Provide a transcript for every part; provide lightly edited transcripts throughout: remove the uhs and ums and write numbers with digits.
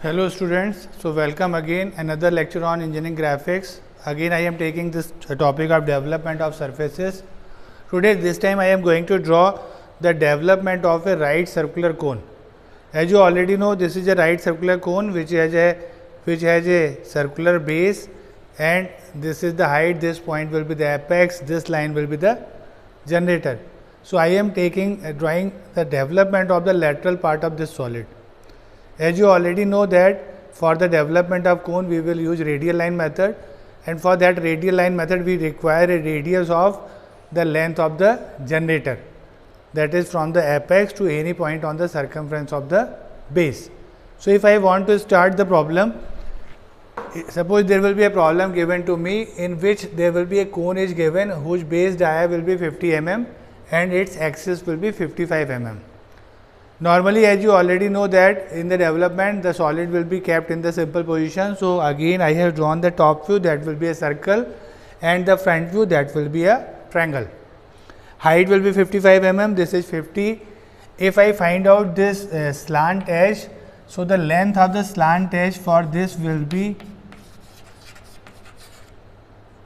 Hello students, so welcome again another lecture on engineering graphics. Again I am taking this topic of development of surfaces. Today this time I am going to draw the development of a right circular cone. As you already know, this is a right circular cone which has a circular base, and this is the height, this point will be the apex, this line will be the generator. So I am drawing the development of the lateral part of this solid. As you already know that for the development of cone we will use radial line method, and for that radial line method we require a radius of the length of the generator, that is from the apex to any point on the circumference of the base. So if I want to start the problem, suppose there will be a problem given to me in which there will be a cone is given whose base dia will be 50 mm and its axis will be 55 mm. Normally, as you already know that in the development the solid will be kept in the simple position. So again I have drawn the top view, that will be a circle, and the front view, that will be a triangle. Height will be 55 mm, this is 50. If I find out this slant edge, so the length of the slant edge for this will be,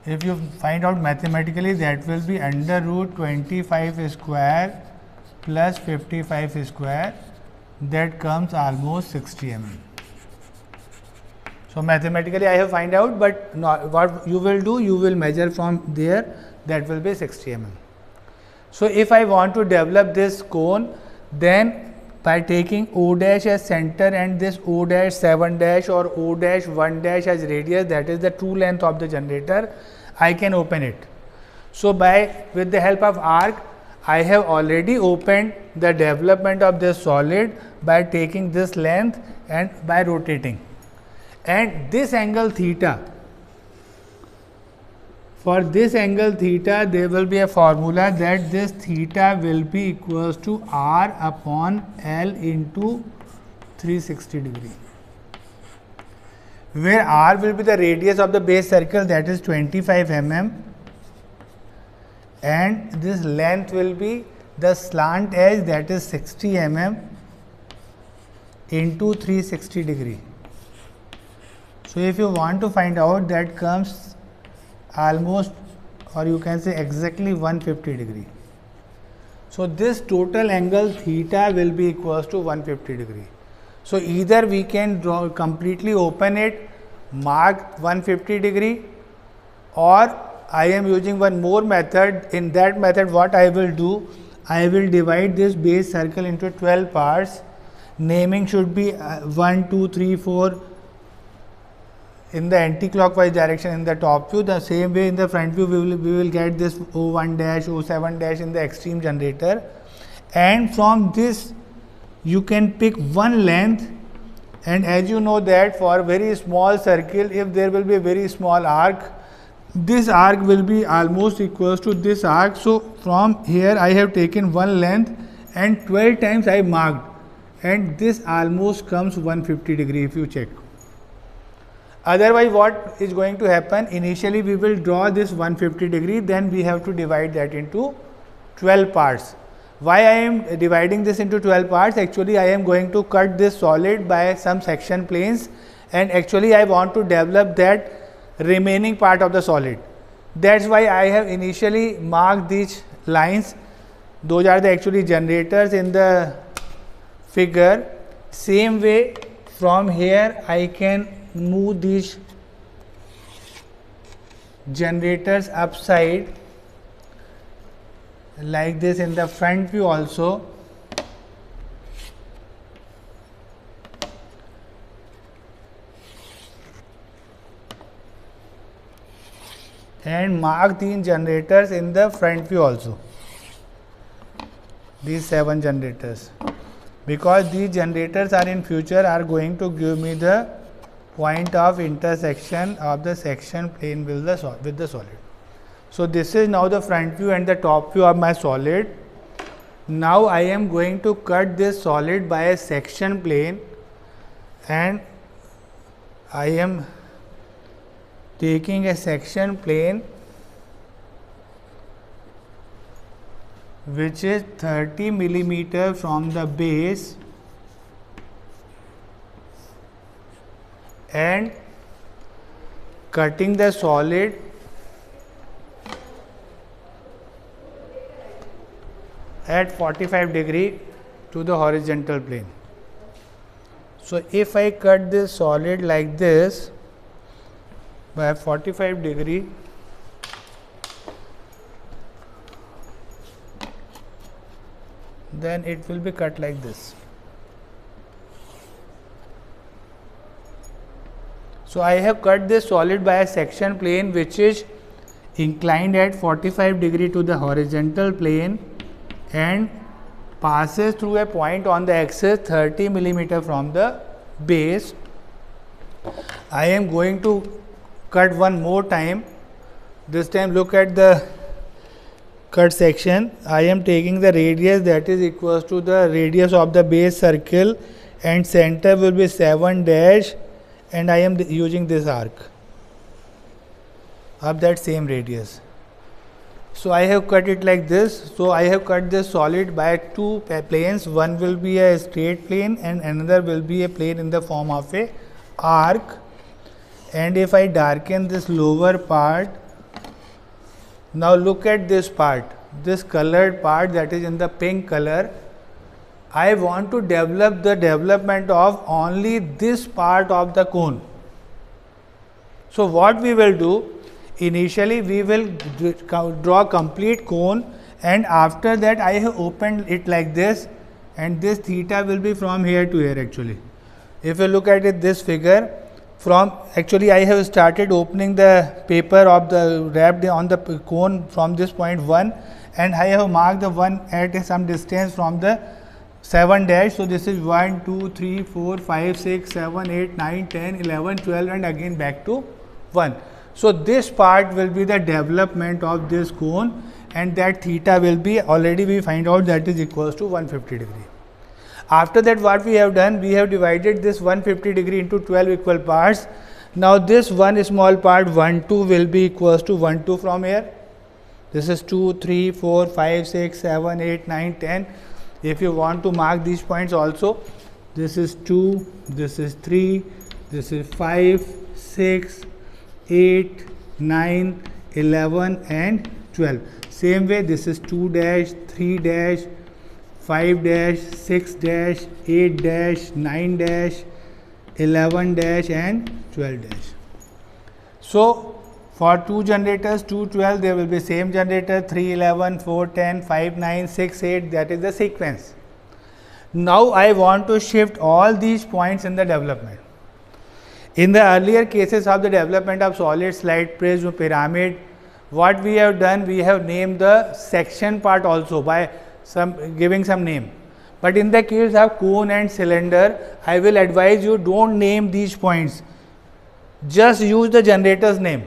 if you find out mathematically, that will be under root 25 square plus 55 square, that comes almost 60 mm. So mathematically I have find out, but what you will do, you will measure from there, that will be 60 mm. So if I want to develop this cone, then by taking O dash as center and this O dash 7 dash or O dash 1 dash as radius, that is the true length of the generator, I can open it. So with the help of arc, I have already opened the development of this solid by taking this length and by rotating. And this angle theta, for this angle theta there will be a formula that this theta will be equals to R upon L into 360 degree, where R will be the radius of the base circle, that is 25 mm, and this length will be the slant edge, that is 60 mm into 360 degree. So if you want to find out, that comes almost, or you can say exactly 150 degree. So this total angle theta will be equals to 150 degree. So either we can draw completely open it, mark 150 degree, or I am using one more method. In that method what I will do, I will divide this base circle into 12 parts. Naming should be 1, 2, 3, 4 in the anti-clockwise direction in the top view. The same way in the front view we will get this O1 dash, O7 dash in the extreme generator, and from this you can pick one length. And as you know that for very small circle, if there will be a very small arc, this arc will be almost equals to this arc. So from here I have taken one length and 12 times I marked, and this almost comes 150 degree if you check. Otherwise what is going to happen, initially we will draw this 150 degree, then we have to divide that into 12 parts. Why I am dividing this into 12 parts? Actually I am going to cut this solid by some section planes, and actually I want to develop that remaining part of the solid. That's why I have initially marked these lines. Those are the actually generators in the figure. Same way from here I can move these generators upside like this in the front view also. And mark these generators in the front view also, these 7 generators, because these generators are in future are going to give me the point of intersection of the section plane with the solid. So this is now the front view and the top view of my solid. Now I am going to cut this solid by a section plane, and I am taking a section plane which is 30 millimeter from the base and cutting the solid at 45 degree to the horizontal plane. So, if I cut this solid like this by 45 degree, then it will be cut like this. So, I have cut this solid by a section plane which is inclined at 45 degree to the horizontal plane and passes through a point on the axis 30 millimeter from the base. I am going to cut one more time. This time look at the cut section. I am taking the radius that is equals to the radius of the base circle and center will be 7 dash, and I am using this arc of that same radius. So, I have cut it like this. So, I have cut this solid by two planes. One will be a straight plane and another will be a plane in the form of a arc. And if I darken this lower part, now look at this part, this colored part that is in the pink color. I want to develop the development of only this part of the cone. So, what we will do, initially we will draw complete cone, and after that I have opened it like this, and this theta will be from here to here actually. If you look at it, this figure, from actually I have started opening the paper of the wrapped on the cone from this point 1, and I have marked the 1 at some distance from the 7 dash. So, this is 1, 2, 3, 4, 5, 6, 7, 8, 9, 10, 11, 12 and again back to 1. So, this part will be the development of this cone, and that theta will be, already we find out that is equals to 150 degree. After that, what we have done, we have divided this 150 degree into 12 equal parts. Now, this one small part 1, 2 will be equals to 1, 2 from here. This is 2, 3, 4, 5, 6, 7, 8, 9, 10. If you want to mark these points also, this is 2, this is 3, this is 5, 6, 8, 9, 11 and 12. Same way, this is 2 dash, 3 dash, 5 dash, 6 dash, 8 dash, 9 dash, 11 dash and 12 dash. So, for 2 generators, 2, 12, there will be same generator, 3, 11, 4, 10, 5, 9, 6, 8, that is the sequence. Now, I want to shift all these points in the development. In the earlier cases of the development of solid, slide prism, pyramid, what we have done, we have named the section part also by giving some name. But in the case of cone and cylinder, I will advise you, don't name these points, just use the generator's name.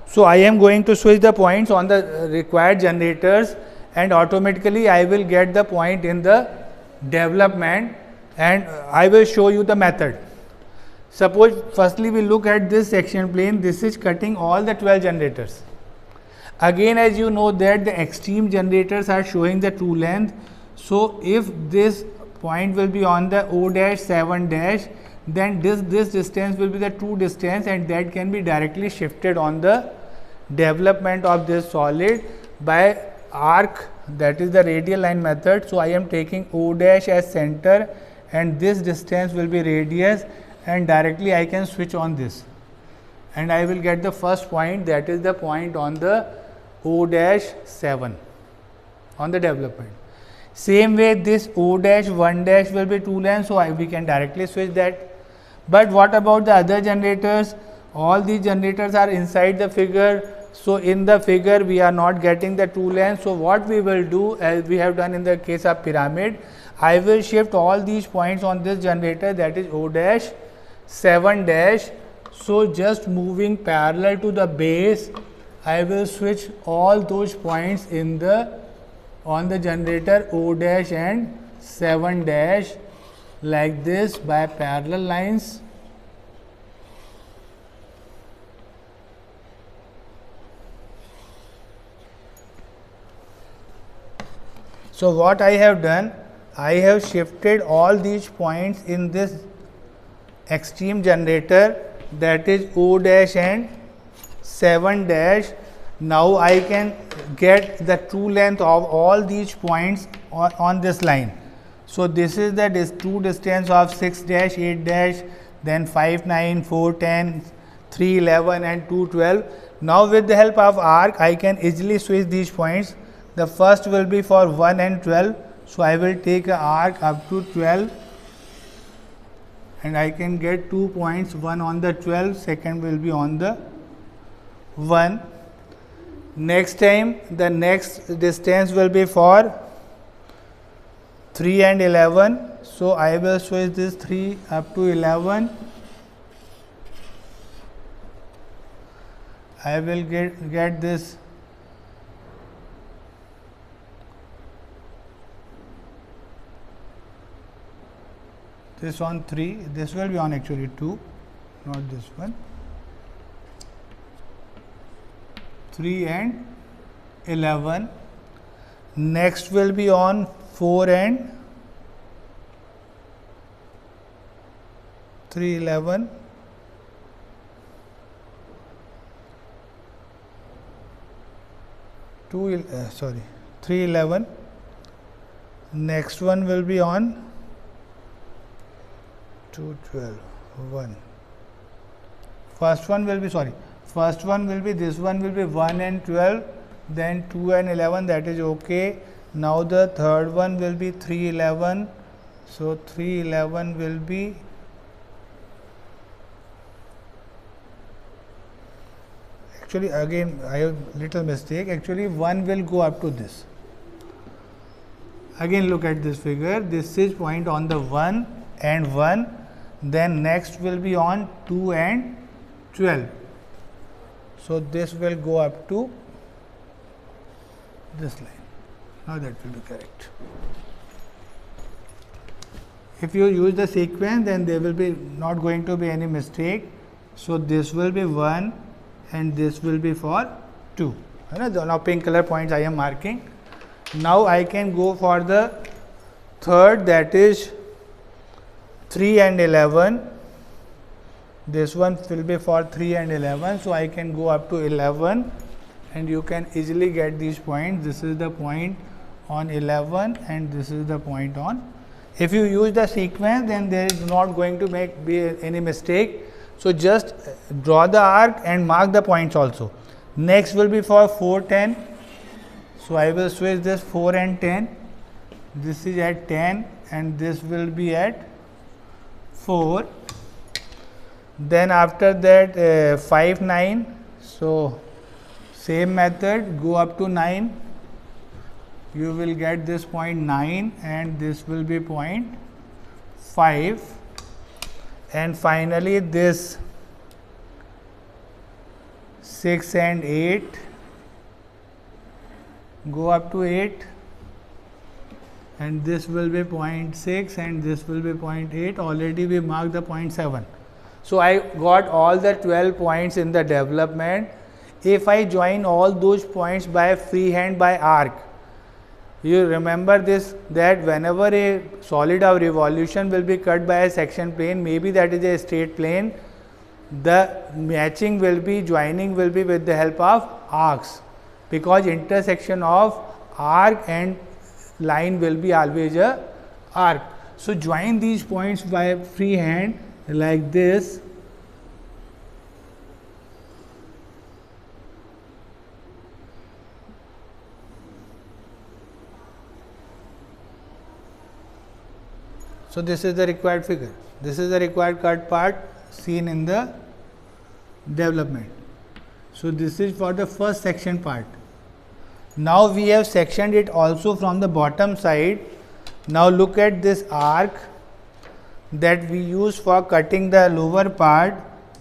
So, I am going to switch the points on the required generators, and automatically I will get the point in the development, and I will show you the method. Suppose firstly we look at this section plane, this is cutting all the 12 generators. Again, as you know that the extreme generators are showing the true length. So, if this point will be on the O dash 7 dash, then this distance will be the true distance, and that can be directly shifted on the development of this solid by arc, that is the radial line method. So, I am taking O dash as center and this distance will be radius, and directly I can switch on this and I will get the first point, that is the point on the O dash 7 on the development. Same way, this O dash 1 dash will be true length, so we can directly switch that. But what about the other generators? All these generators are inside the figure. So, in the figure we are not getting the true length. So, what we will do, as we have done in the case of pyramid, I will shift all these points on this generator, that is O dash 7 dash. So, just moving parallel to the base, I will switch all those points in the on the generator O dash and 7 dash like this by parallel lines. So, what I have done, I have shifted all these points in this extreme generator that is O dash and 7 dash. Now I can get the true length of all these points on this line. So this is the true distance of 6 dash, 8 dash, then 5, 9, 4, 10, 3, 11 and 2, 12. Now with the help of arc I can easily switch these points. The first will be for 1 and 12. So I will take an arc up to 12 and I can get 2 points, one on the 12, second will be on the 1. Next time the next distance will be for 3 and 11. So I will switch this 3 up to 11. I will get this on 3, this will be on actually 2, not this one, 3 and 11. Next will be on 4 and 3, 11. Sorry, 3, 11. Next one will be on 2, 12, 1. First one will be this one will be 1 and 12, then 2 and 11, that is okay. Now the third one will be 3, 11. So 3, 11 will be actually, again I have little mistake, actually 1 will go up to this. Again look at this figure, this is point on the 1 and 1. Then next will be on 2 and 12. So this will go up to this line. Now that will be correct. If you use the sequence, then there will be not going to be any mistake. So this will be 1 and this will be for 2. Now pink color points I am marking. Now I can go for the third, that is 3 and 11. This one will be for 3 and 11. So I can go up to 11 and you can easily get these points. This is the point on 11 and this is the point on. If you use the sequence, then there is not going to be any mistake. So just draw the arc and mark the points also. Next will be for 4, 10. So I will switch this 4 and 10. This is at 10 and this will be at 4. Then after that 5, 9. So same method, go up to 9. You will get this point 9 and this will be point 5. And finally this 6 and 8. Go up to 8. And this will be 0.6 and this will be 0.8. Already we marked the 0.7. So I got all the 12 points in the development. If I join all those points by freehand by arc, you remember this, that whenever a solid of revolution will be cut by a section plane, maybe that is a straight plane, the matching will be, joining will be with the help of arcs, because intersection of arc and line will be always a arc. So join these points by freehand like this. So this is the required figure. This is the required cut part seen in the development. So this is for the first section part. Now we have sectioned it also from the bottom side. Now look at this arc that we use for cutting the lower part.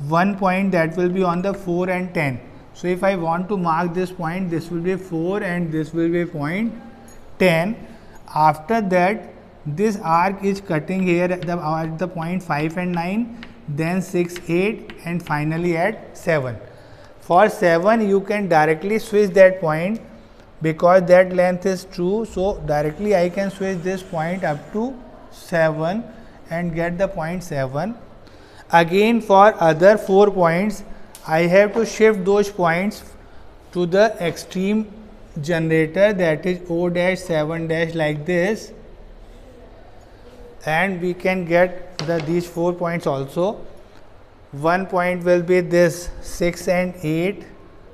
One point that will be on the 4 and 10. So if I want to mark this point, this will be 4 and this will be point 10. After that, this arc is cutting here at the point 5 and 9, then 6, 8 and finally at 7. For 7 you can directly switch that point because that length is true. So directly I can switch this point up to 7 and get the point 7. Again for other 4 points, I have to shift those points to the extreme generator, that is O dash 7 dash, like this, and we can get these 4 points also. One point will be this 6 and 8.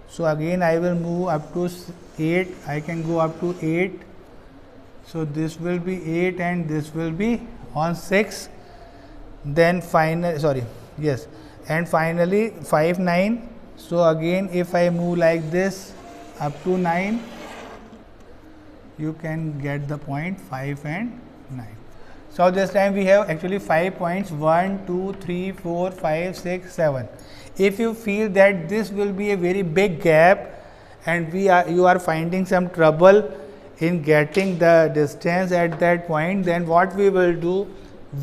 So again I will move up to 8, I can go up to 8. So this will be 8 and this will be on 6. Then finally, and finally 5, 9. So again if I move like this up to 9, you can get the point 5 and 9. So this time we have actually 5 points, 1, 2, 3, 4, 5, 6, 7. If you feel that this will be a very big gap and you are finding some trouble in getting the distance at that point, then what we will do,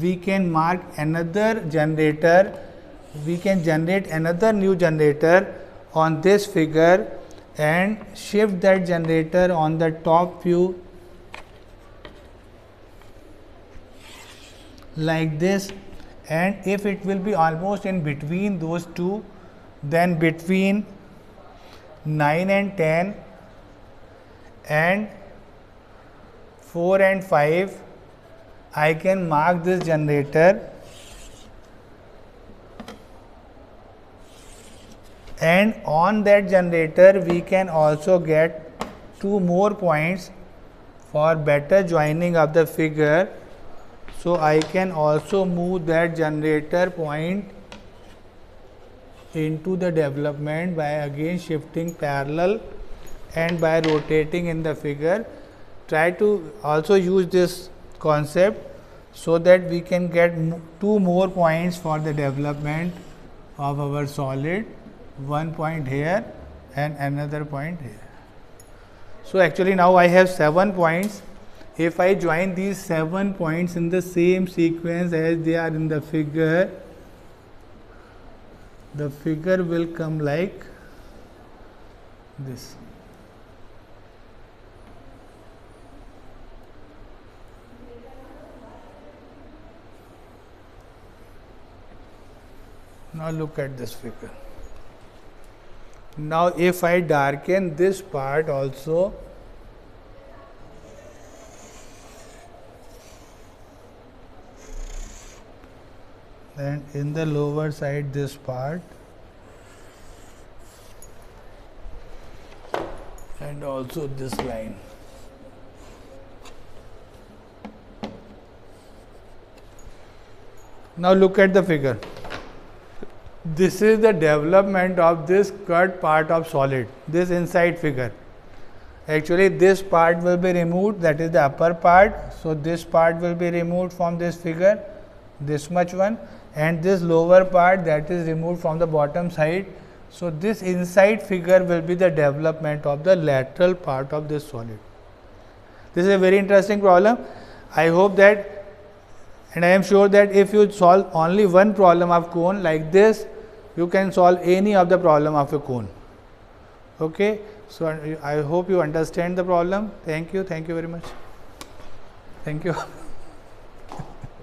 we can mark another generator, we can generate another new generator on this figure and shift that generator on the top view like this. And if it will be almost in between those two, then between 9 and 10 and 4 and 5, I can mark this generator, and on that generator we can also get 2 more points for better joining of the figure. So I can also move that generator point into the development by again shifting parallel and by rotating in the figure. Try to also use this concept so that we can get 2 more points for the development of our solid, 1 point here and another point here. So actually now I have 7 points. If I join these 7 points in the same sequence as they are in the figure will come like this. Now look at this figure. Now if I darken this part also, and in the lower side this part, and also this line. Now look at the figure. This is the development of this cut part of solid, this inside figure. Actually this part will be removed, that is the upper part. So this part will be removed from this figure, this much one, and this lower part that is removed from the bottom side. So this inside figure will be the development of the lateral part of this solid. This is a very interesting problem. I hope that, and I am sure that if you solve only one problem of cone like this, you can solve any of the problem of a cone. Okay, so I hope you understand the problem. Thank you very much. Thank you.